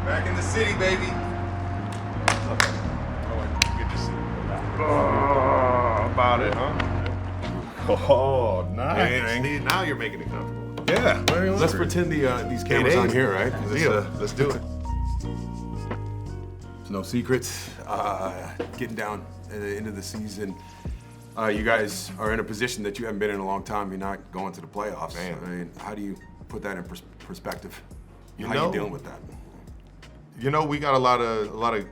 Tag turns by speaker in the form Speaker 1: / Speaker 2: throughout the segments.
Speaker 1: Back in the city, baby.
Speaker 2: Good to see you. About it, huh?
Speaker 3: Oh, nice.
Speaker 2: See, now you're making it comfortable.
Speaker 3: Yeah.
Speaker 2: Let's pretend these cameras aren't here, right?
Speaker 3: Let's do it.
Speaker 2: There's no secrets. Getting down at the end of the season. You guys are in a position that you haven't been in a long time. You're not going to the playoffs.
Speaker 3: Man.
Speaker 2: I mean, how do you put that in perspective?
Speaker 3: You
Speaker 2: how
Speaker 3: know,
Speaker 2: you dealing with that?
Speaker 3: You know, we got a lot of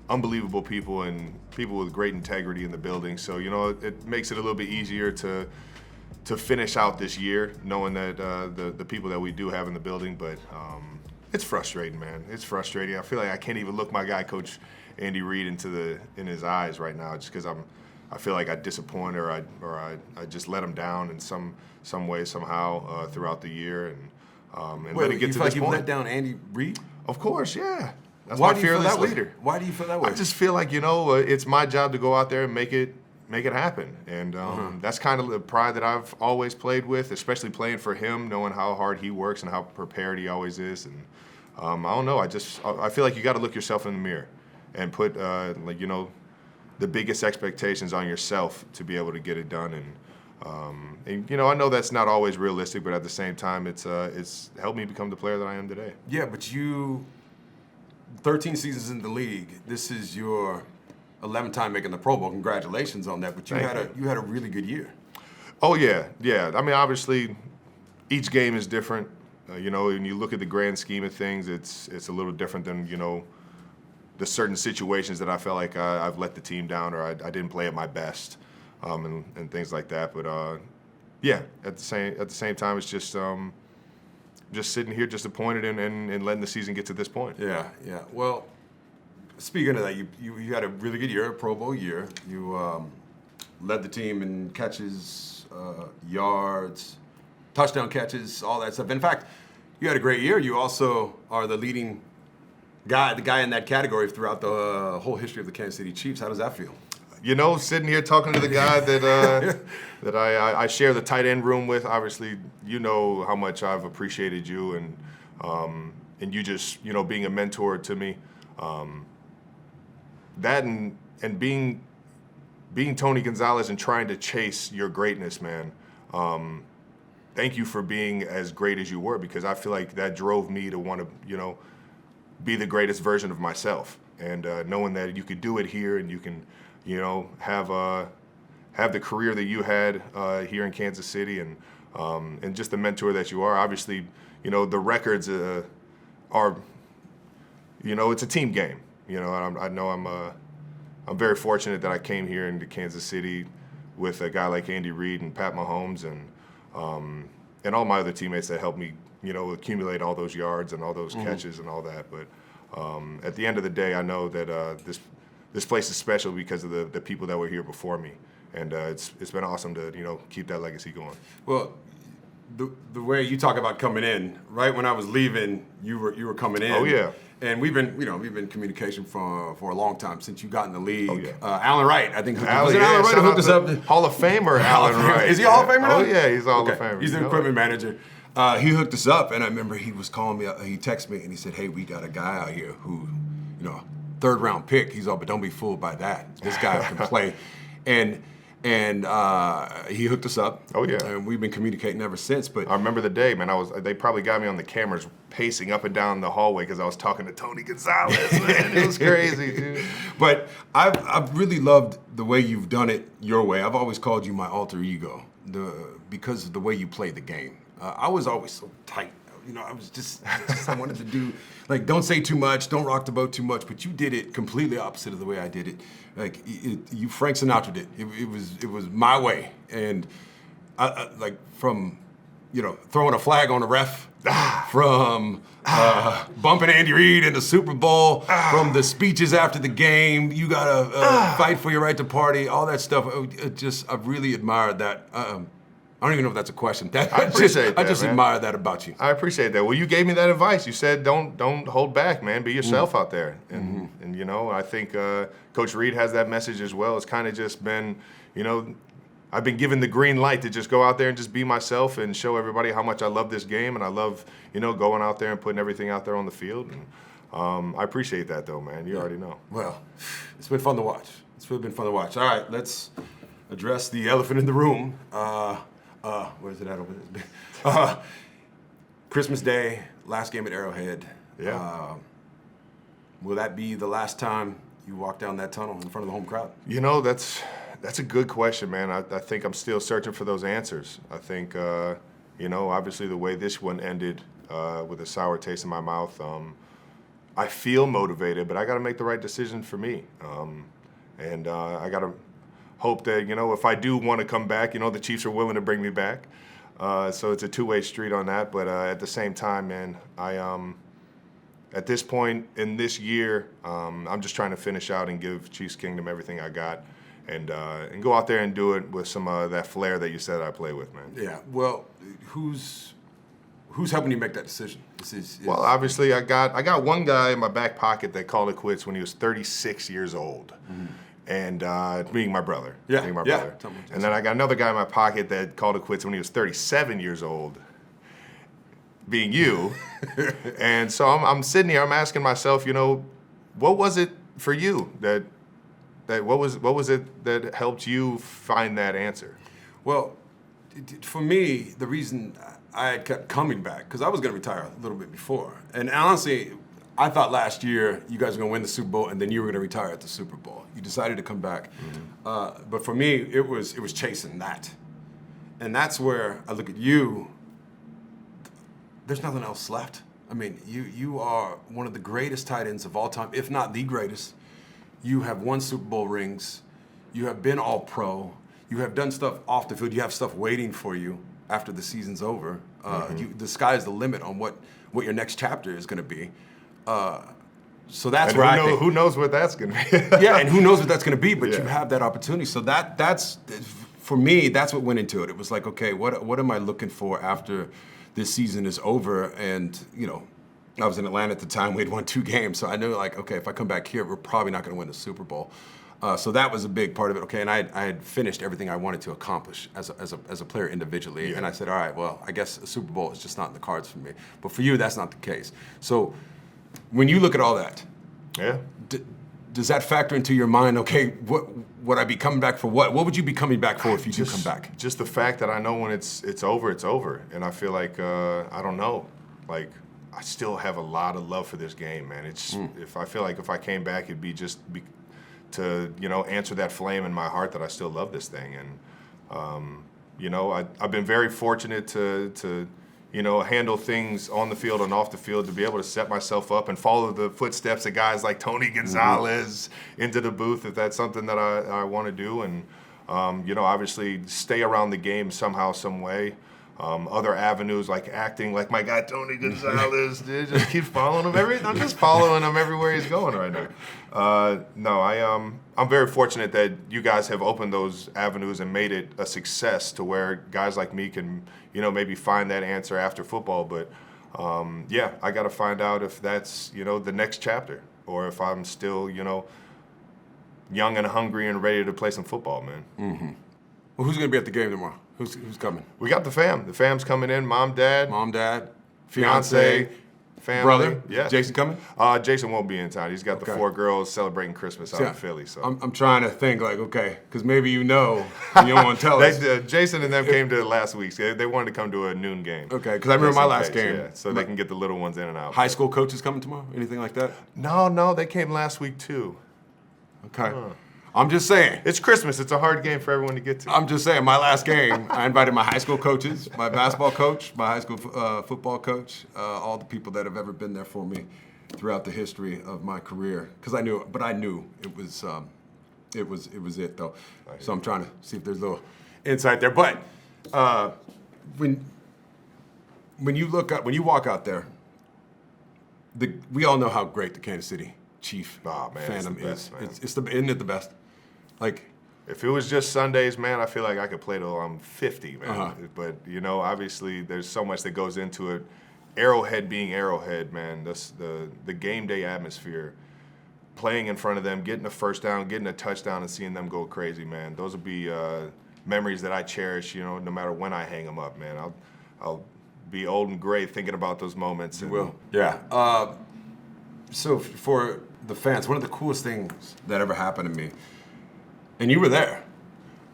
Speaker 3: unbelievable people and people with great integrity in the building. So, you know, it makes it a little bit easier to finish out this year, knowing that the people that we do have in the building. But it's frustrating, man. It's frustrating. I feel like I can't even look my guy, Coach Andy Reid, in his eyes right now, just because I feel like I disappoint or I just let him down in some way somehow throughout the year, and let it get to this
Speaker 2: you
Speaker 3: point.
Speaker 2: let down Andy Reid?
Speaker 3: Of course, yeah. That's
Speaker 2: Why
Speaker 3: my
Speaker 2: do you feel
Speaker 3: fearless
Speaker 2: that way?
Speaker 3: leader.
Speaker 2: Why do you feel that way?
Speaker 3: I just feel like, you know, it's my job to go out there and make it happen. And that's kind of the pride that I've always played with, especially playing for him, knowing how hard he works and how prepared he always is. And I don't know, I feel like you got to look yourself in the mirror and put, like, you know, the biggest expectations on yourself to be able to get it done. And you know, I know that's not always realistic, but at the same time, it's helped me become the player that I am today.
Speaker 2: Yeah, but you, 13 seasons in the league. This is your 11th time making the Pro Bowl. Congratulations on that. But you had a really good year.
Speaker 3: Oh yeah. I mean, obviously, each game is different. You know, when you look at the grand scheme of things, it's a little different than, you know, the certain situations that I felt like I've let the team down or I didn't play at my best, and things like that. But yeah, at the same time, it's just sitting here disappointed and letting the season get to this point.
Speaker 2: Yeah. Well, speaking of that, you had a really good year, a Pro Bowl year. You led the team in catches, yards, touchdown catches, all that stuff. In fact, you had a great year. You also are the leading guy, the guy in that category throughout the whole history of the Kansas City Chiefs. How does that feel?
Speaker 3: You know, sitting here talking to the guy that I share the tight end room with. Obviously, you know how much I've appreciated you and you just, you know, being a mentor to me. That and being Tony Gonzalez and trying to chase your greatness, man. Thank you for being as great as you were, because I feel like that drove me to want to, you know, be the greatest version of myself. And knowing that you could do it here and you can, you know, have the career that you had here in Kansas City, and just the mentor that you are. Obviously, you know, the records are, you know, it's a team game. You know, I know I'm very fortunate that I came here into Kansas City with a guy like Andy Reid and Pat Mahomes and all my other teammates that helped me, you know, accumulate all those yards and all those catches and all that. But at the end of the day, I know that this place is special because of the people that were here before me, and it's been awesome to, you know, keep that legacy going.
Speaker 2: Well, the way you talk about coming in, right when I was leaving, you were coming in.
Speaker 3: Oh yeah.
Speaker 2: And we've been in communication for a long time since you got in the league.
Speaker 3: Oh, yeah.
Speaker 2: Alan Wright, I think.
Speaker 3: Alan
Speaker 2: Wright who hooked us up?
Speaker 3: Hall of Famer, Alan Wright.
Speaker 2: Is he a Hall of Famer now?
Speaker 3: Oh yeah, he's a Hall of Famer.
Speaker 2: He's the equipment manager. He hooked us up, and I remember he was calling me. He texted me, and he said, "Hey, we got a guy out here who, you know, third round pick." He's all, but don't be fooled by that. This guy can play, and he hooked us up.
Speaker 3: Oh yeah.
Speaker 2: And we've been communicating ever since. But
Speaker 3: I remember the day, man. They probably got me on the cameras pacing up and down the hallway because I was talking to Tony Gonzalez. Man, it was crazy, dude.
Speaker 2: But I've really loved the way you've done it your way. I've always called you my alter ego, because of the way you play the game. I was always so tight. You know, I was just I wanted to do, like, don't say too much, don't rock the boat too much, but you did it completely opposite of the way I did it. Like, you Frank Sinatra'd it. It was my way. And I like, from, you know, throwing a flag on the ref, from bumping Andy Reid in the Super Bowl, from the speeches after the game, you gotta fight for your right to party, all that stuff. I've really admired that. I don't even know if that's a question.
Speaker 3: I appreciate that,
Speaker 2: I just
Speaker 3: man.
Speaker 2: admire that about you.
Speaker 3: I appreciate that. Well, you gave me that advice. You said don't hold back, man. Be yourself out there. And you know, I think Coach Reid has that message as well. It's kind of just been, you know, I've been given the green light to just go out there and just be myself and show everybody how much I love this game, and I love, you know, going out there and putting everything out there on the field. I appreciate that, though, man. You already know.
Speaker 2: Well, it's been fun to watch. It's really been fun to watch. All right, let's address the elephant in the room. Where's it at over there? Christmas Day, last game at Arrowhead.
Speaker 3: Yeah.
Speaker 2: Will that be the last time you walk down that tunnel in front of the home crowd?
Speaker 3: You know, that's a good question, man. I think I'm still searching for those answers. I think, obviously the way this one ended with a sour taste in my mouth, I feel motivated, but I got to make the right decision for me. And I got to hope that, if I do want to come back, the Chiefs are willing to bring me back. So it's a two-way street on that. But at the same time, man, at this point in this year, I'm just trying to finish out and give Chiefs Kingdom everything I got, and go out there and do it with some that flair that you said I play with, man.
Speaker 2: Yeah. Well, who's helping you make that decision?
Speaker 3: Well, obviously, I got one guy in my back pocket that called it quits when he was 36 years old. Mm-hmm. And being my brother.
Speaker 2: Yeah.
Speaker 3: Being my brother. And then I got another guy in my pocket that called it quits when he was 37 years old. Being you. And so I'm sitting here, I'm asking myself, what was it for you that what was it that helped you find that answer?
Speaker 2: Well, for me, the reason I had kept coming back, because I was going to retire a little bit before. And honestly, I thought last year you guys were going to win the Super Bowl and then you were going to retire at the Super Bowl. You decided to come back. Mm-hmm. But for me, it was chasing that. And that's where I look at you. There's nothing else left. I mean, you are one of the greatest tight ends of all time, if not the greatest. You have won Super Bowl rings. You have been all pro. You have done stuff off the field. You have stuff waiting for you after the season's over. The sky's the limit on what your next chapter is going to be. So that's where I think,
Speaker 3: who knows what that's going to
Speaker 2: be. Yeah, and who knows what that's going to be, but you have that opportunity. So that's, for me, that's what went into it. It was like, okay, what am I looking for after this season is over? And, I was in Atlanta at the time. We'd won 2 games. So I knew, like, okay, if I come back here, we're probably not going to win the Super Bowl. So that was a big part of it. Okay, and I had finished everything I wanted to accomplish as a player individually. Yeah. And I said, all right, well, I guess a Super Bowl is just not in the cards for me. But for you, that's not the case. So when you look at all that, does that factor into your mind? Okay, what would I be coming back for? What would you be coming back for if you do come back?
Speaker 3: Just the fact that I know when it's over, it's over, and I feel like I don't know, like I still have a lot of love for this game, man. It's if I came back, it'd be to answer that flame in my heart that I still love this thing, and I've been very fortunate to handle things on the field and off the field, to be able to set myself up and follow the footsteps of guys like Tony Gonzalez into the booth if that's something that I want to do. And, obviously stay around the game somehow, some way. Other avenues like acting, like my guy Tony Gonzalez, dude, just keep following him. I'm just following him everywhere he's going right now. I'm very fortunate that you guys have opened those avenues and made it a success to where guys like me can, maybe find that answer after football. But I got to find out if that's, the next chapter, or if I'm still, young and hungry and ready to play some football, man.
Speaker 2: Mm-hmm. Well, who's going to be at the game tomorrow? Who's coming?
Speaker 3: We got the fam. The fam's coming in. Mom, dad,
Speaker 2: fiance,
Speaker 3: family.
Speaker 2: Brother.
Speaker 3: Yeah.
Speaker 2: Jason coming?
Speaker 3: Jason won't be in town. He's got the 4 girls celebrating Christmas out in Philly. So
Speaker 2: I'm trying to think, like, okay, because maybe you don't want to tell us.
Speaker 3: Jason and them came to last week. They wanted to come to a noon game.
Speaker 2: Okay, because I remember my last game.
Speaker 3: Yeah, so they can get the little ones in and out.
Speaker 2: High school coaches coming tomorrow? Anything like that?
Speaker 3: No, they came last week too.
Speaker 2: Okay. I'm just saying.
Speaker 3: It's Christmas. It's a hard game for everyone to get to.
Speaker 2: I'm just saying, my last game, I invited my high school coaches, my basketball coach, my high school football coach, all the people that have ever been there for me throughout the history of my career. Because I knew it was it though. So I'm trying to see if there's a little insight there. But when you walk out there, we all know how great the Kansas City Chief fandom is. Isn't it the best? Like,
Speaker 3: if it was just Sundays, man, I feel like I could play till I'm 50, man. But obviously, there's so much that goes into it. Arrowhead being Arrowhead, man. The game day atmosphere, playing in front of them, getting a first down, getting a touchdown, and seeing them go crazy, man. Those will be memories that I cherish. No matter when I hang them up, man. I'll be old and gray thinking about those moments.
Speaker 2: You will. Yeah. So for the fans, one of the coolest things that ever happened to me, and you were there.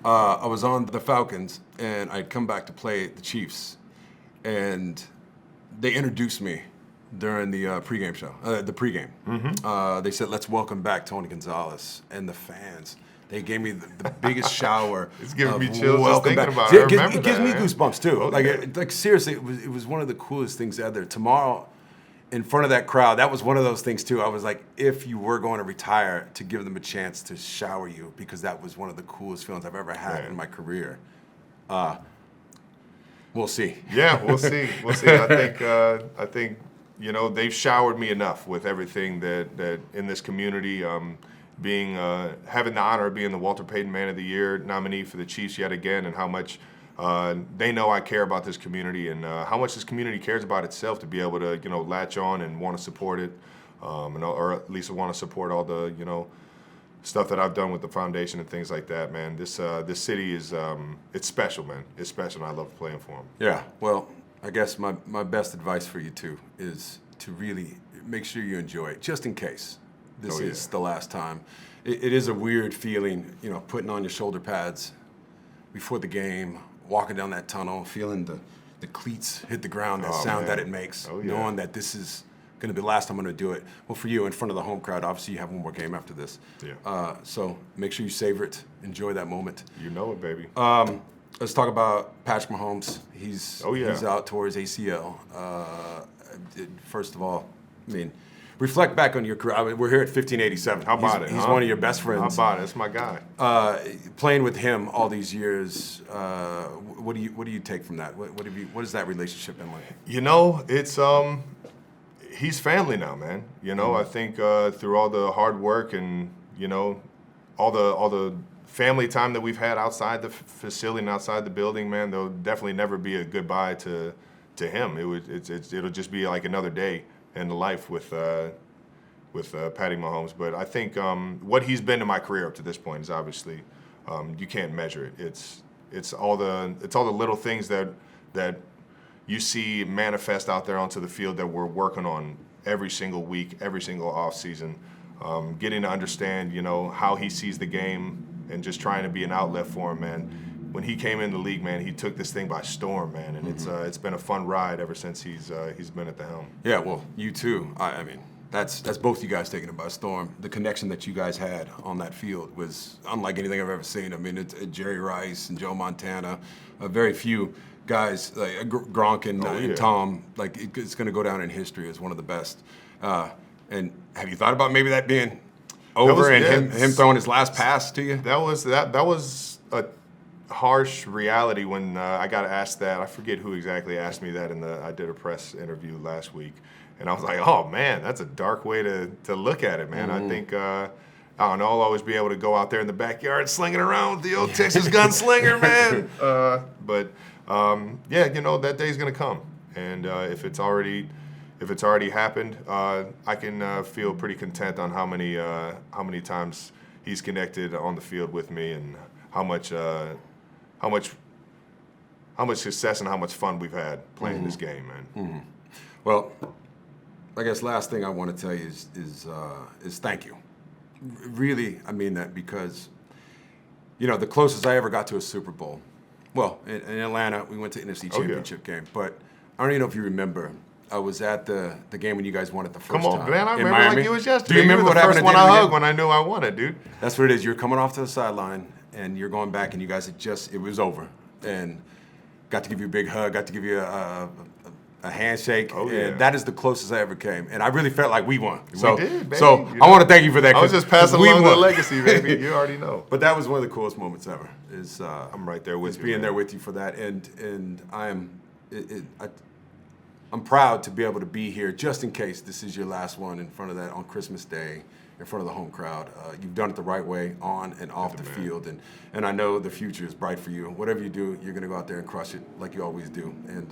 Speaker 2: I was on the Falcons, and I'd come back to play the Chiefs, and they introduced me during the pregame show, the pregame. They said, "Let's welcome back Tony Gonzalez," and the fans. They gave me the biggest shower.
Speaker 3: It's giving me
Speaker 2: of
Speaker 3: chills just
Speaker 2: welcome
Speaker 3: thinking
Speaker 2: back.
Speaker 3: about it. I
Speaker 2: It
Speaker 3: remember
Speaker 2: gives
Speaker 3: that,
Speaker 2: me
Speaker 3: man.
Speaker 2: goosebumps too.
Speaker 3: Okay.
Speaker 2: Like seriously, it was one of the coolest things ever. Tomorrow, in front of that crowd, that was one of those things too. I was like, if you were going to retire, to give them a chance to shower you, because that was one of the coolest feelings I've ever had in my career. We'll see.
Speaker 3: Yeah, we'll see. We'll see. I think they've showered me enough with everything that in this community. Being having the honor of being the Walter Payton Man of the Year nominee for the Chiefs yet again, and how much they know I care about this community, and how much this community cares about itself, to be able to latch on and want to support it, or at least want to support all the stuff that I've done with the foundation and things like that. Man, this city is it's special, man. It's special, and I love playing for them.
Speaker 2: Yeah. Well, I guess my best advice for you too is to really make sure you enjoy it, just in case this is the last time. It is a weird feeling, putting on your shoulder pads before the game, walking down that tunnel, feeling the cleats hit the ground, that sound that it makes, knowing that this is going to be the last time I'm going to do it. Well, for you, in front of the home crowd, obviously you have one more game after this.
Speaker 3: Yeah.
Speaker 2: So make sure you savor it, enjoy that moment.
Speaker 3: You know it, baby.
Speaker 2: Let's talk about Patrick Mahomes. He's out towards ACL. First of all, I mean, reflect back on your career. I mean, we're here at 1587.
Speaker 3: How about it?
Speaker 2: He's one of your best friends.
Speaker 3: How about it? That's my guy.
Speaker 2: Playing with him all these years, what do you take from that? What has that relationship been like?
Speaker 3: It's he's family now, man. I think through all the hard work and all the family time that we've had outside the facility and outside the building, man, there'll definitely never be a goodbye to him. It'll just be like another day in the life with Patty Mahomes. But I think what he's been to my career up to this point is obviously you can't measure it. It's all the little things that you see manifest out there onto the field that we're working on every single week, every single off season. Getting to understand how he sees the game and just trying to be an outlet for him, man. When he came in the league, man, he took this thing by storm, man, and it's been a fun ride ever since he's been at the helm.
Speaker 2: Yeah, well, you too. I mean, that's both you guys taking it by storm. The connection that you guys had on that field was unlike anything I've ever seen. I mean, it's Jerry Rice and Joe Montana, very few guys like Gronk and Tom. Like it's going to go down in history as one of the best. And have you thought about maybe that being over and him throwing his last pass to you?
Speaker 3: That was a harsh reality when I got asked that. I forget who exactly asked me that I did a press interview last week, and I was like, oh man, that's a dark way to look at it, man. I think I don't know, I'll always be able to go out there in the backyard slinging around with the old Texas gunslinger, man. But that day's gonna come, and if it's already happened, I can feel pretty content on how many times he's connected on the field with me, and how much success and how much fun we've had playing this game, man.
Speaker 2: Well, I guess last thing I want to tell you is thank you. Really, I mean that, because the closest I ever got to a Super Bowl, well, in Atlanta, we went to NFC Championship game, but I don't even know if you remember. I was at the game when you guys won it the first time.
Speaker 3: Come on, man! I remember
Speaker 2: Miami.
Speaker 3: like it was yesterday.
Speaker 2: Do you remember
Speaker 3: what
Speaker 2: happened?
Speaker 3: The first one I hugged when I knew I won it, dude.
Speaker 2: That's what it is. You're coming off to the sideline, and you're going back, and you guys it was over, and got to give you a big hug, got to give you a handshake, and that is the closest I ever came, and I really felt like we won.
Speaker 3: We did, baby.
Speaker 2: So I want to thank you for that.
Speaker 3: I was just passing along the legacy, baby. You already know.
Speaker 2: But that was one of the coolest moments ever.
Speaker 3: I'm right there with you.
Speaker 2: Being there with you for that, and I'm proud to be able to be here just in case this is your last one in front of that on Christmas Day, in front of the home crowd. You've done it the right way, on and off the field, and I know the future is bright for you. Whatever you do, you're going to go out there and crush it like you always do, and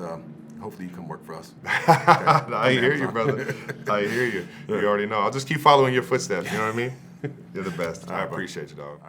Speaker 2: hopefully you come work for us. Okay?
Speaker 3: I hear you, brother. I hear you. You already know. I'll just keep following your footsteps. You know what I mean? You're the best. I appreciate you, dog.